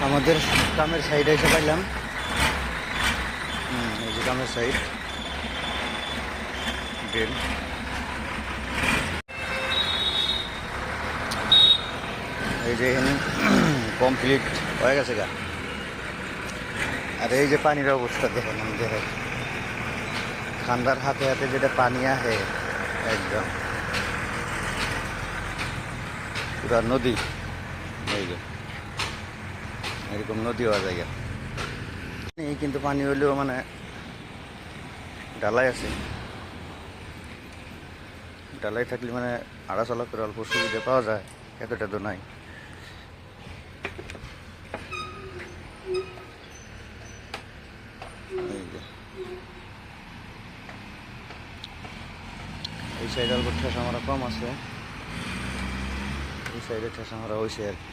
আমাদের কামের সাইডে এসে পাইলাম। এই যে কামের সাইড ড্রেন। এই যে এখানে কমপ্লিট হয়ে গেছে গা। আর এই যে পানির অবস্থা দেখেন, আমি দেখেন ঠান্ডার হাতে হাতে যেটা পানি আহে একদম পুরা নদী। এই যে এরকম নদী হওয়া যায় এই, কিন্তু পানি হইলেও মানে ডালাই আছে, ডালাই থাকলে মানে আড়া চলা করে অল্প সুবিধা পাওয়া যায়, এতটা তো নাই। এই সাইডে অল্প ঠেসা মারা কম আছে, এই সাইডে ঠেসা মারা হয়েছে আর কি।